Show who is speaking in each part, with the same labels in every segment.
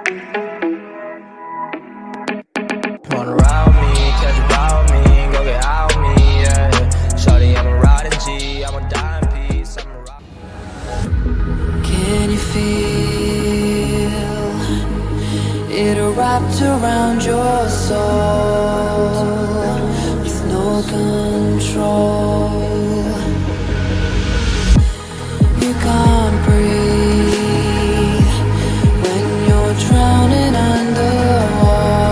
Speaker 1: Wanna ride with me, catch a vibe with me, go get out with me, yeah. Shawty, I'm a riding G, I'm a dying piece, I'm a ride.
Speaker 2: Can you feel it wrapped around your soul with no control? You can't breathe when you're drowning underwater.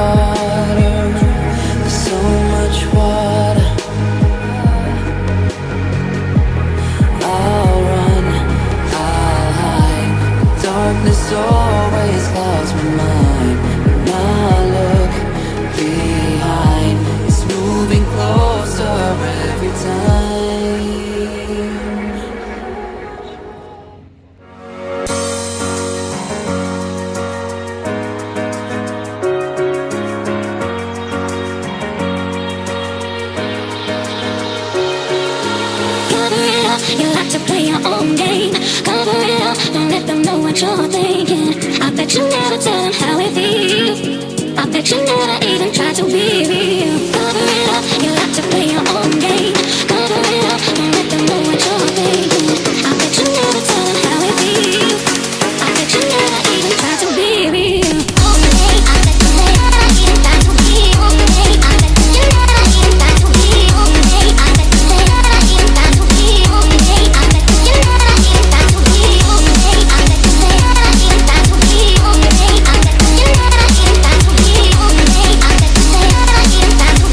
Speaker 2: There's so much water. I'll run, I'll hide. Darkness always clouds my mind. When I look behind, it's moving closer every time.
Speaker 3: You like to play your own game. Cover it up, don't let them know what you're thinking. I bet you never tell them how it feels. I bet you never even try to be real. Cover it up, you like to play your own game. Cover it up, don't let them know what you're thinking. I bet you never tell them how it feels. I bet you never even try to be real. I bet you never even try to be real. I bet you never even try to be real. I bet you never even try to be real. I bet you never even try to be real. I bet you never even try to be real. I bet you never even try to be real. I bet you never even try to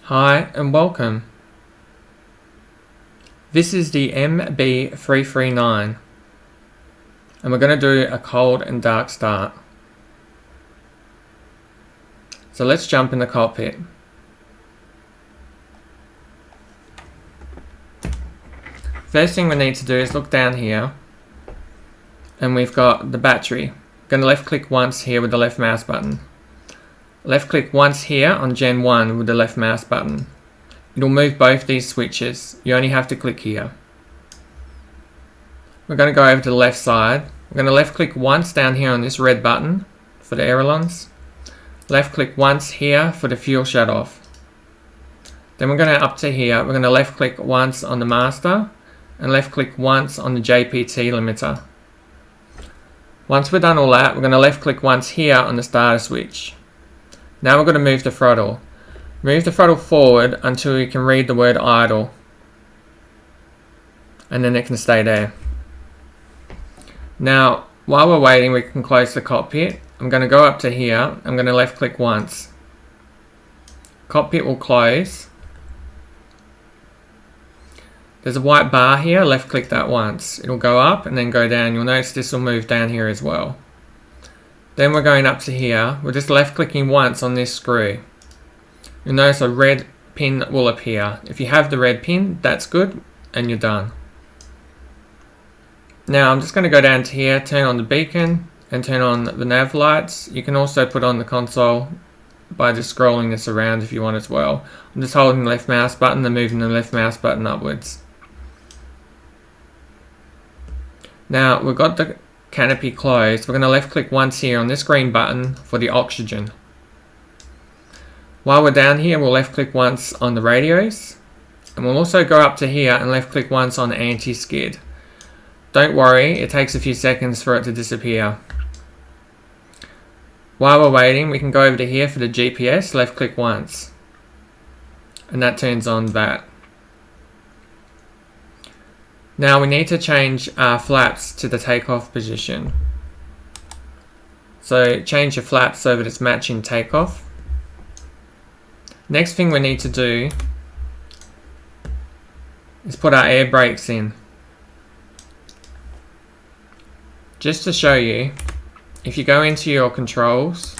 Speaker 4: Hi and welcome. This is the MB-339 and we're going to do a cold and dark start. So let's jump in the cockpit. First thing we need to do is look down here and we've got the battery. Going to left click once here with the left mouse button. Left click once here on Gen 1 with the left mouse button. It'll move both these switches. You only have to click here. We're going to go over to the left side. We're going to left click once down here on this red button for the ailerons. Left click once here for the fuel shut off. Then we're going to up to here. We're going to left click once on the master and left click once on the JPT limiter. Once we're done all that, we're going to left click once here on the starter switch. Now we're going to move the throttle. Move the throttle forward until you can read the word idle. And then it can stay there. Now, while we're waiting, we can close the cockpit. I'm going to go up to here. I'm going to left click once. Cockpit will close. There's a white bar here. Left click that once. It'll go up and then go down. You'll notice this will move down here as well. Then we're going up to here. We're just left clicking once on this screw. You'll notice a red pin will appear. If you have the red pin, that's good and you're done. Now I'm just going to go down to here, turn on the beacon and turn on the nav lights. You can also put on the console by just scrolling this around if you want as well. I'm just holding the left mouse button and moving the left mouse button upwards. Now we've got the canopy closed. We're going to left click once here on this green button for the oxygen. While we're down here, we'll left click once on the radios and we'll also go up to here and left click once on anti-skid. Don't worry, it takes a few seconds for it to disappear. While we're waiting, we can go over to here for the GPS, left click once and that turns on that. Now we need to change our flaps to the takeoff position. So change your flaps so that it's matching takeoff. Next thing we need to do is put our air brakes in. Just to show you, if you go into your controls,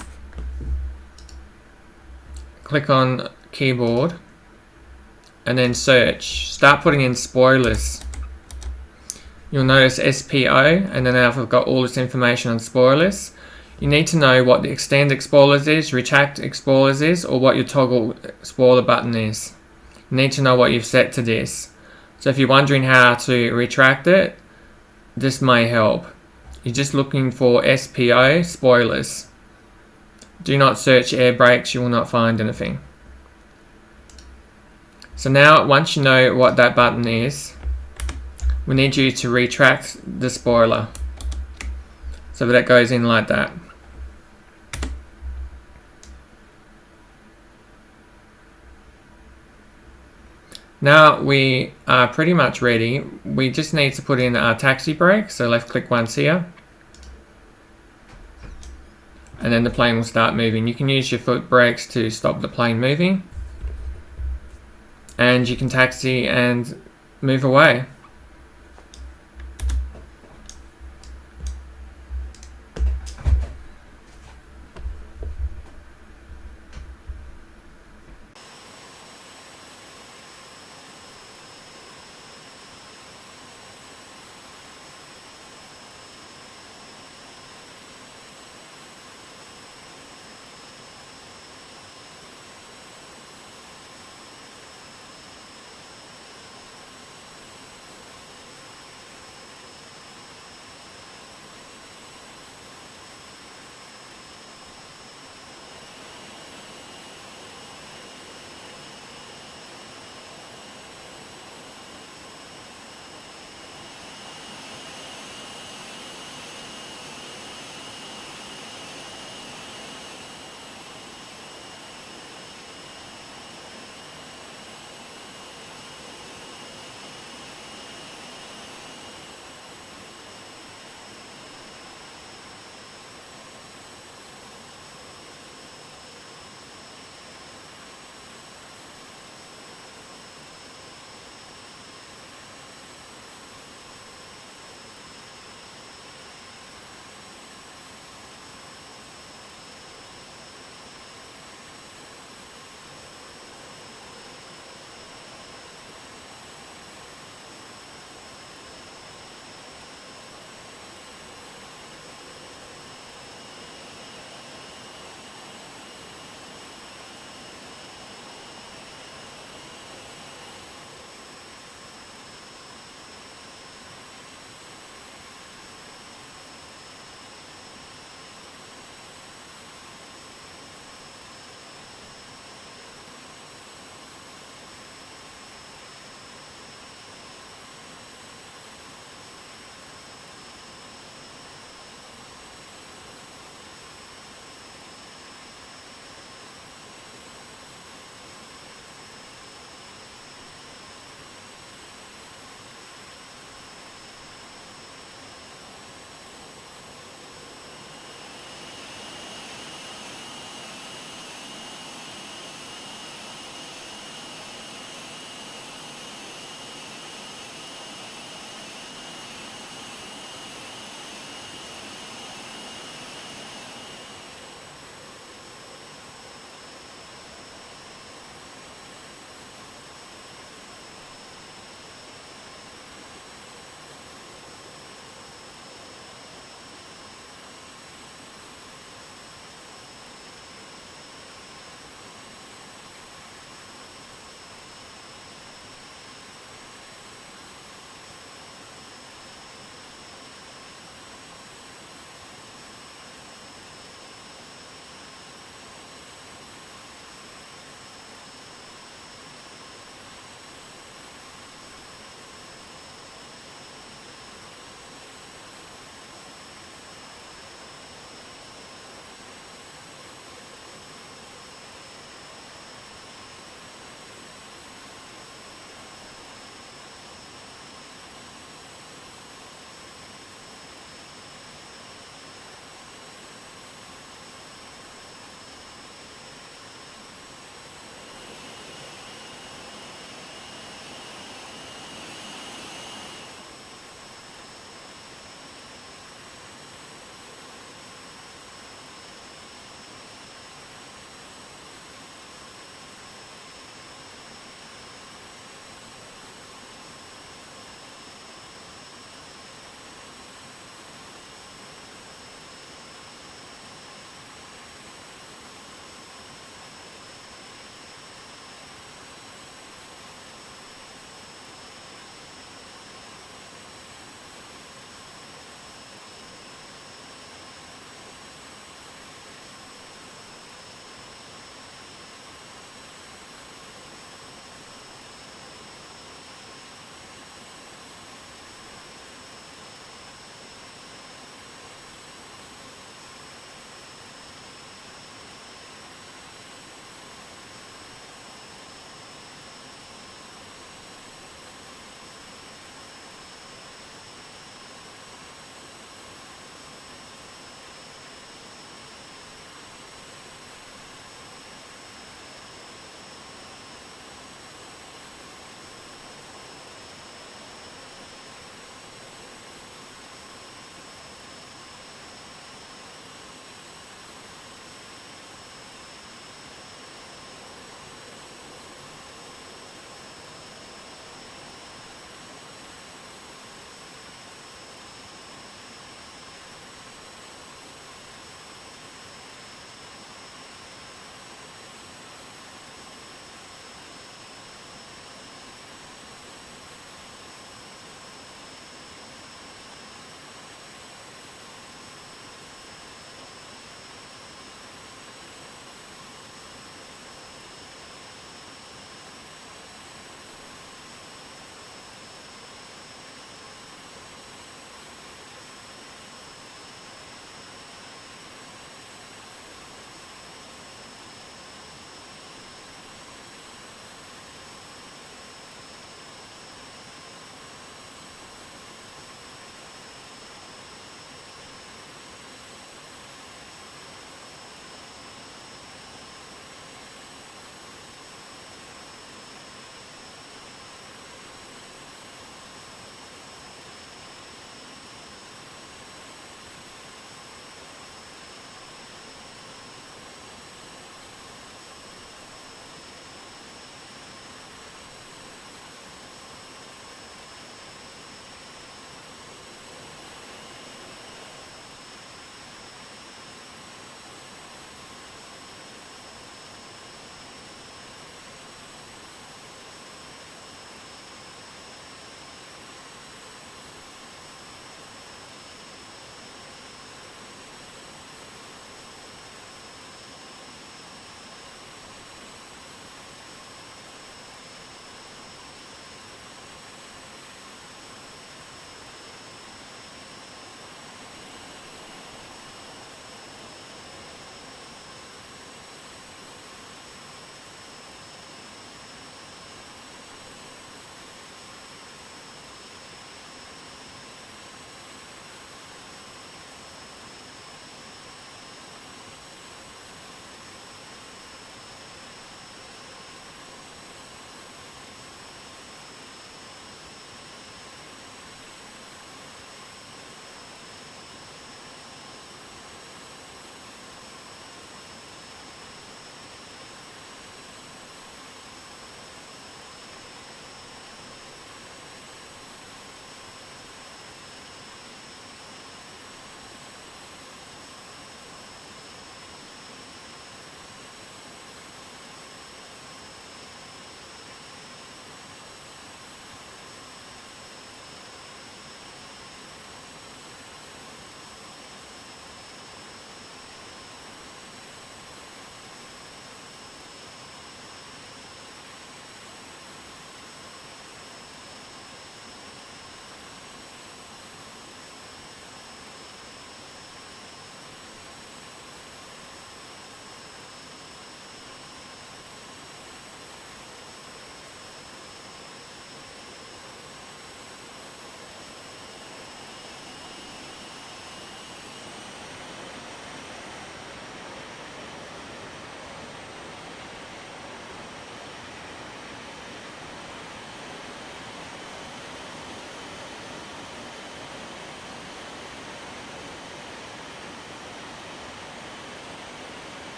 Speaker 4: click on keyboard and then search, start putting in spoilers. You'll notice SPO and then I've got all this information on spoilers. You need to know what the extend spoilers is, retract spoilers is, or what your toggle spoiler button is. You need to know what you've set to this. So if you're wondering how to retract it, this may help. You're just looking for SPO spoilers. Do not search air brakes, you will not find anything. So now once you know what that button is, we need you to retract the spoiler so that it goes in like that. Now we are pretty much ready. We just need to put in our taxi brake, so left click once here and then the plane will start moving. You can use your foot brakes to stop the plane moving and you can taxi and move away.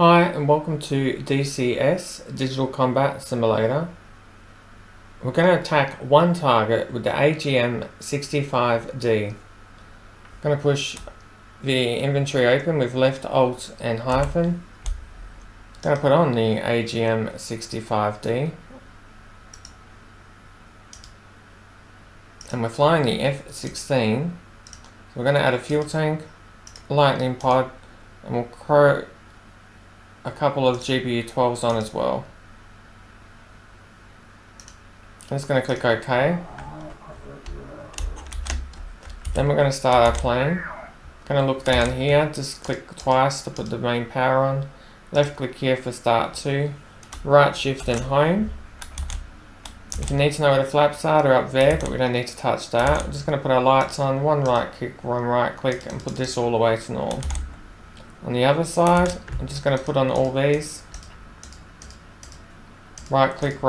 Speaker 4: Hi and welcome to DCS, Digital Combat Simulator. We're going to attack one target with the AGM-65D. I'm going to push the inventory open with left Alt and hyphen. Going to put on the AGM-65D. And we're flying the F-16. So we're going to add a fuel tank, lightning pod, and we'll throw a couple of GBU-12s on as well. I'm just going to click OK. Then we're going to start our plane. Going to look down here, just click twice to put the main power on. Left click here for start 2. Right shift and home. If you need to know where the flaps are, they're up there, but we don't need to touch that. We're just going to put our lights on, one right click, and put this all the way to norm. On the other side, I'm just going to put on all these. Right click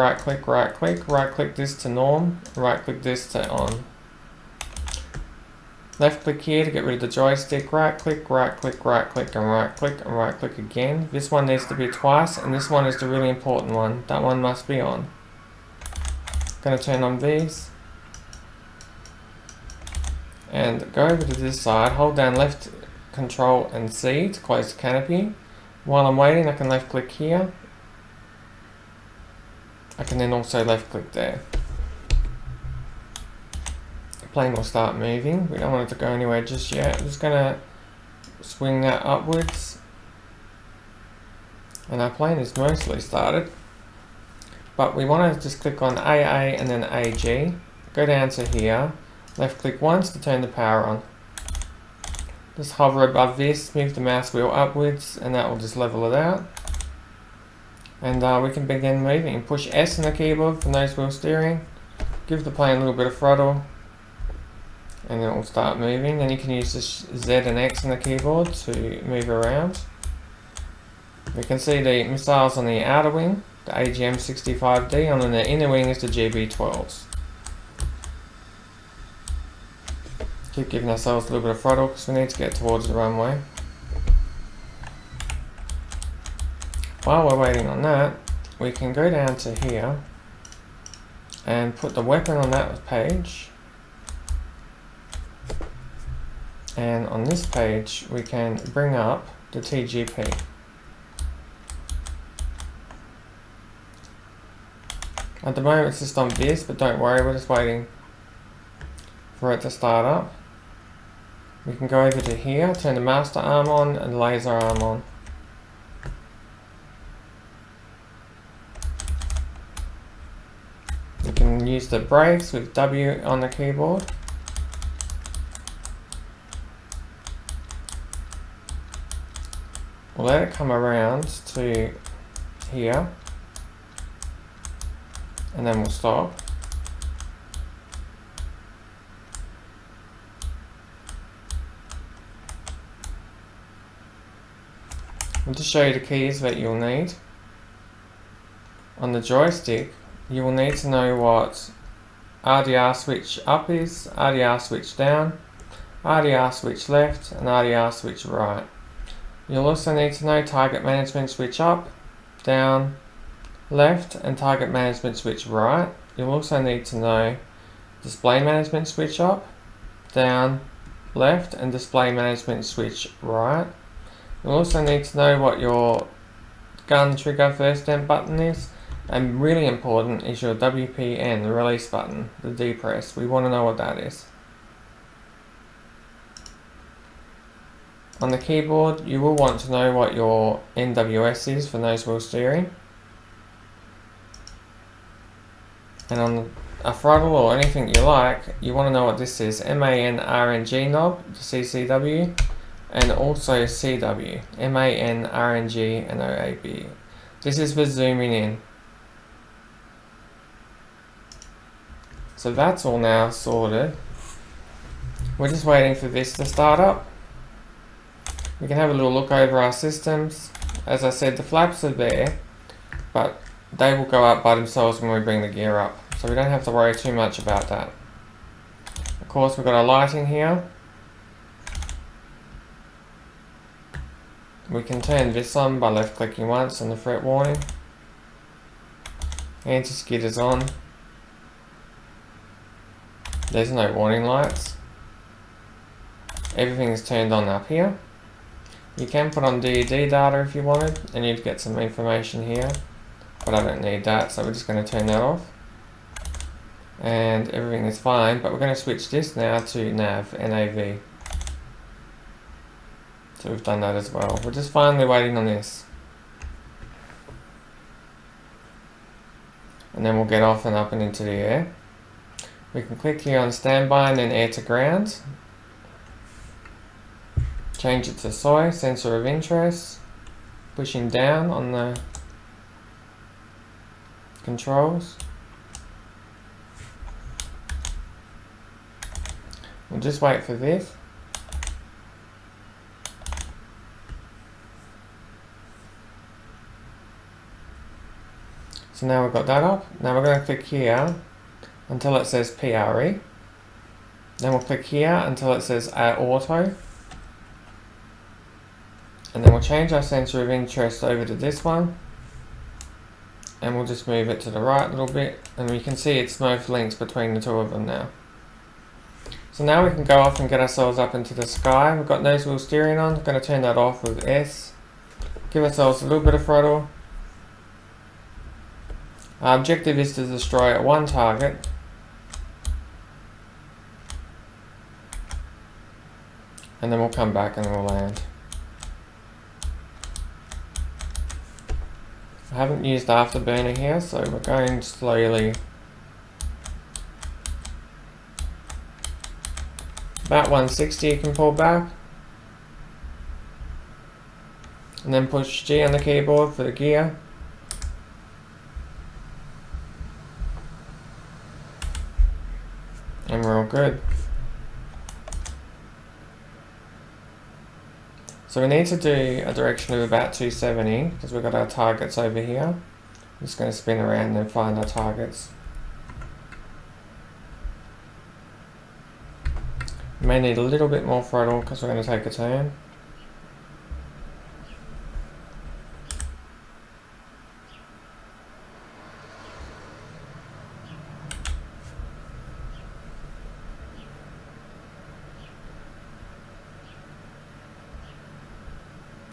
Speaker 4: this to norm, right click this to on. Left click here to get rid of the joystick, right click, and right click again. This one needs to be twice, and this one is the really important one. That one must be on. Going to turn on these. And go over to this side, hold down left Control and C to close the canopy. While I'm waiting, I can left click here. I can then also left click there. The plane will start moving. We don't want it to go anywhere just yet. I'm just going to swing that upwards. And our plane is mostly started. But we want to just click on AA and then AG. Go down to here. Left click once to turn the power on. Just hover above this, move the mouse wheel upwards, and that will just level it out. And we can begin moving. Push S on the keyboard for nose wheel steering. Give the plane a little bit of throttle, and then it will start moving. Then you can use the Z and X on the keyboard to move around. We can see the missiles on the outer wing, the AGM-65D, and on the inner wing is the GB-12s. Keep giving ourselves a little bit of throttle because we need to get towards the runway. While we're waiting on that, we can go down to here and put the weapon on that page. And on this page, we can bring up the TGP. At the moment it's just on this, but don't worry, we're just waiting for it to start up. We can go over to here, turn the master arm on and laser arm on. You can use the brakes with W on the keyboard. We'll let it come around to here, and then we'll stop. I'll just show you the keys that you'll need. On the joystick, you will need to know what RDR switch up is, RDR switch down, RDR switch left, and RDR switch right. You'll also need to know target management switch up, down, left, and target management switch right. You'll also need to know display management switch up, down, left, and display management switch right. You'll also need to know what your gun trigger first end button is, and really important is your WPN, the release button, the depress. We want to know what that is. On the keyboard, you will want to know what your NWS is for nose wheel steering. And on a throttle or anything you like, you want to know what this is. MAN-RNG knob, the CCW, and also CW, MAN-RNG and OAB. This is for zooming in. So that's all now sorted. We're just waiting for this to start up. We can have a little look over our systems. As I said, the flaps are there, but they will go up by themselves when we bring the gear up. So we don't have to worry too much about that. Of course, we've got our lighting here. we can turn this on by left clicking once on the threat warning. Anti-skid is on. There's no warning lights. Everything is turned on up here. You can put on DED data if you wanted, and you'd get some information here, but I don't need that, so we're just going to turn that off. And everything is fine, but we're going to switch this now to NAV. So we've done that as well. We're just finally waiting on this. And then we'll get off and up and into the air. We can click here on standby and then air to ground. Change it to SOI, sensor of interest. Pushing down on the controls. We'll just wait for this. So now we've got that up. Now we're going to click here until it says PRE. Then we'll click here until it says Auto. And then we'll change our sensor of interest over to this one. And we'll just move it to the right a little bit. And we can see it's both links between the two of them now. So now we can go off and get ourselves up into the sky. We've got nose wheel steering on. I'm going to turn that off with S. Give ourselves a little bit of throttle. Our objective is to destroy one target. And then we'll come back and we'll land. I haven't used afterburner here, so we're going slowly. About 160 you can pull back. And then push G on the keyboard for the gear. And we're all good. So we need to do a direction of about 270 because we've got our targets over here. I'm just going to spin around and find our targets. We may need a little bit more throttle because we're going to take a turn.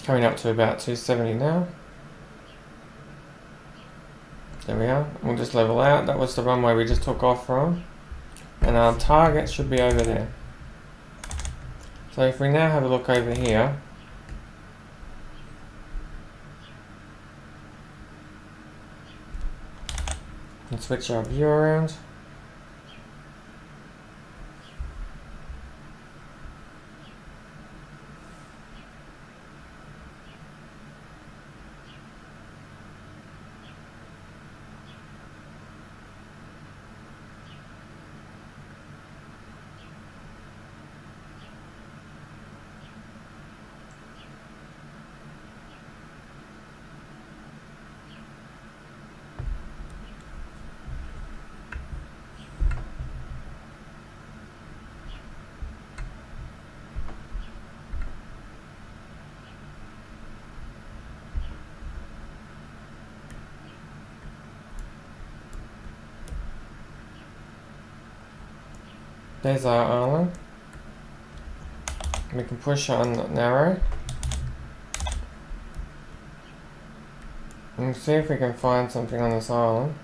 Speaker 4: Coming up to about 270 now. There we are. We'll just level out. That was the runway we just took off from. And our target should be over there. So if we now have a look over here. And switch our view around. There's our island. We can push on narrow. And see if we can find something on this island.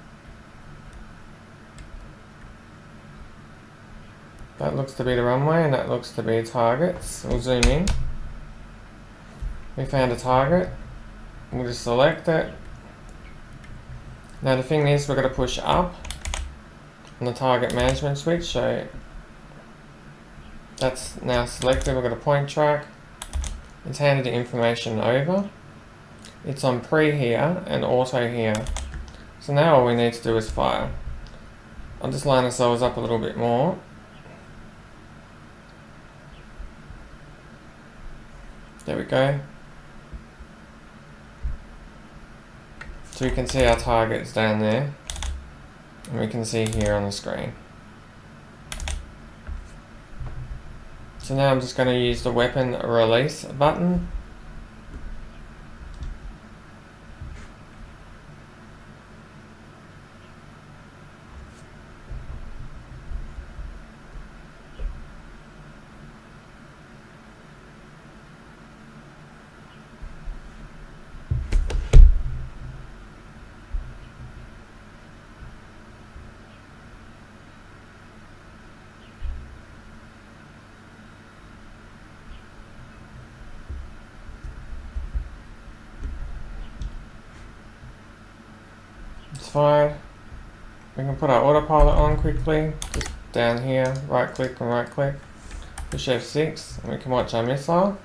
Speaker 4: That looks to be the runway and that looks to be targets. We'll zoom in. We found a target. We'll just select it. Now the thing is we're going to push up on the target management switch, so that's now selected. We've got a point track. It's handed the information over. It's on pre here and auto here. So now all we need to do is fire. I'll just line ourselves up a little bit more. There we go. So we can see our targets down there. And we can see here on the screen. So now I'm just going to use the weapon release button. satisfied. We can put our autopilot on quickly, just down here, right click and right click, push F6, and we can watch our missile.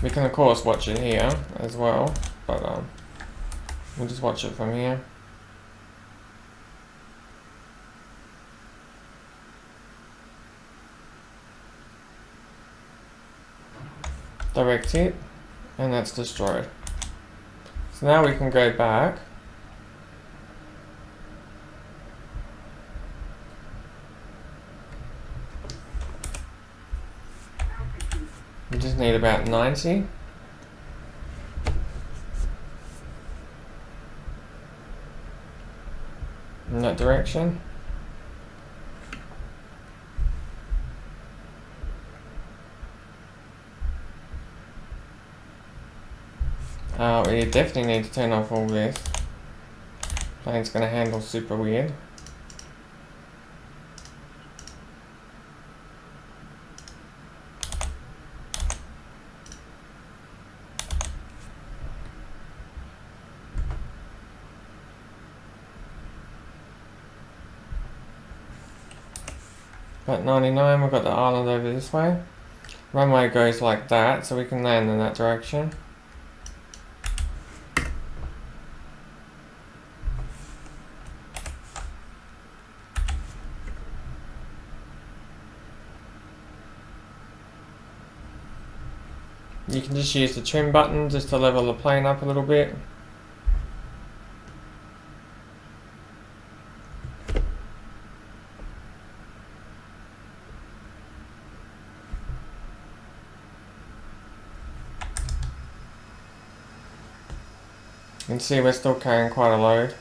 Speaker 4: We can of course watch it here as well, but we'll just watch it from here. Direct hit, and that's destroyed. So now we can go back. We just need about 90. In that direction. We definitely need to turn off all this. Plane's going to handle super weird. At 99, we've got the island over this way. Runway goes like that, so we can land in that direction. You can just use the trim button just to level the plane up a little bit. You can see we're still carrying quite a load.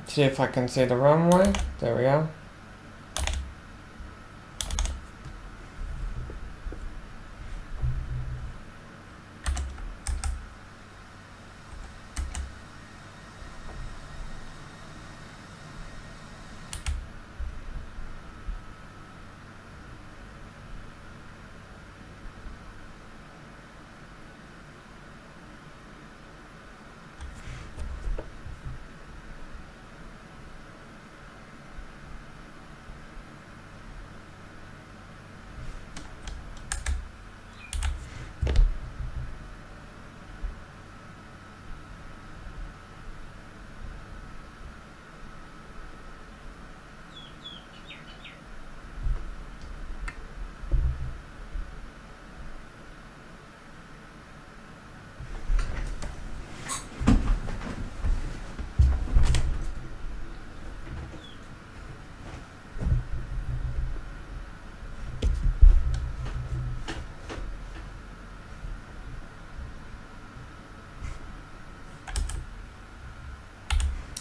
Speaker 4: See if I can see the runway. There we are.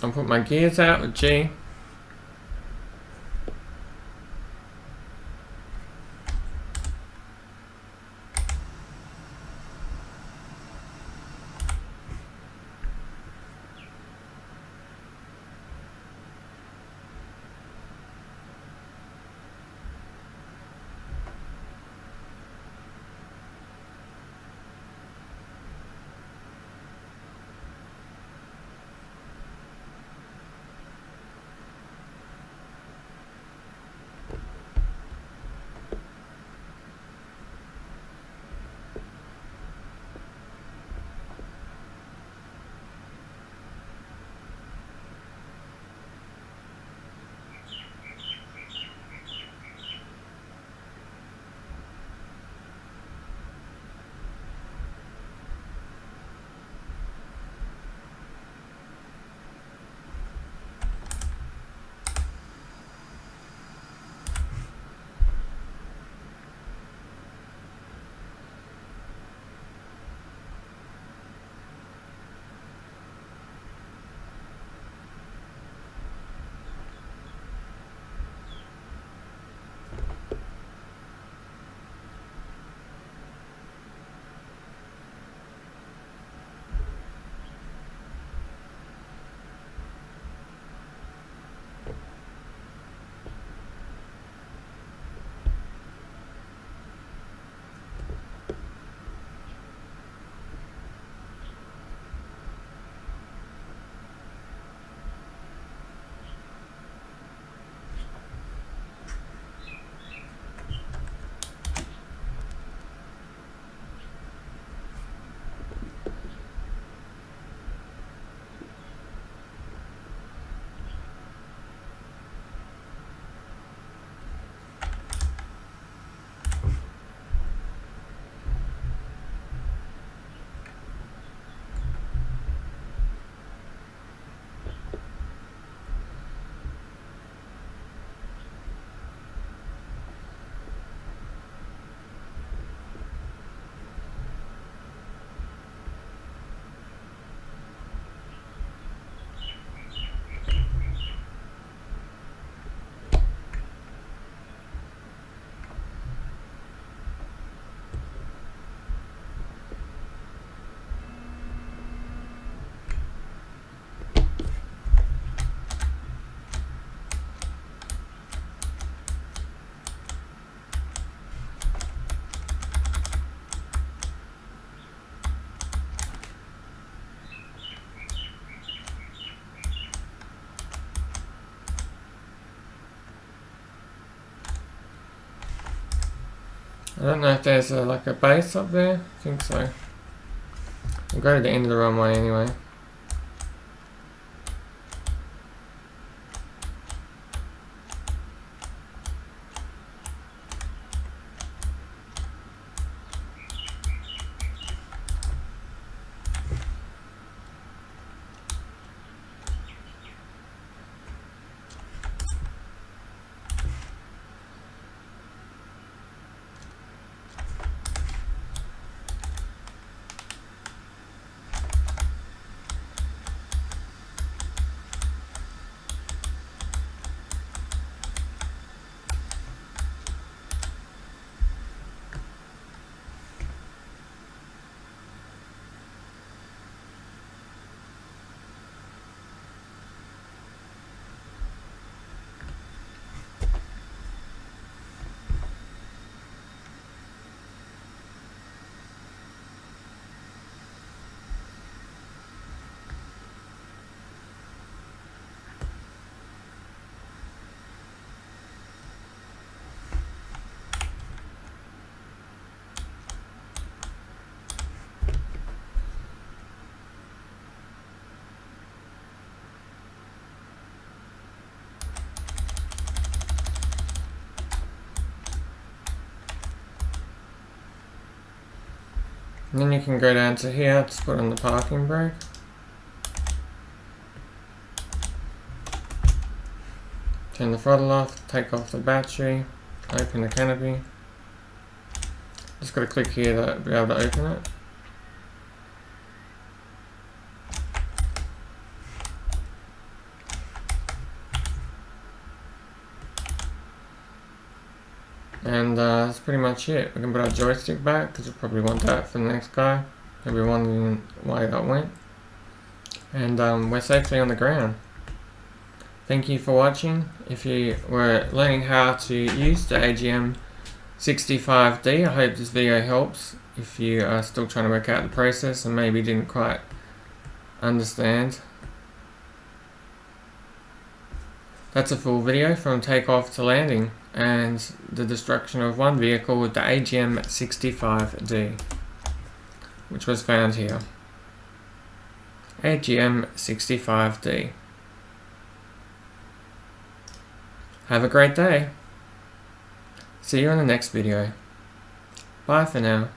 Speaker 4: I'll put my gears out with G. don't know if there's like a base up there. I think so. We'll go to the end of the runway anyway. And then you can go down to here, just put on the parking brake. Turn the throttle off, take off the battery, open the canopy. Just got to click here to be able to open it. And that's pretty much it. We can put our joystick back because we'll probably want that for the next guy. He'll be wondering why that went. And we're safely on the ground. Thank you for watching. If you were learning how to use the AGM-65D, I hope this video helps. If you are still trying to work out the process and maybe didn't quite understand. That's a full video from takeoff to landing and the destruction of one vehicle with the AGM-65D, which was found here. AGM-65D. Have a great day. See you in the next video. Bye for now.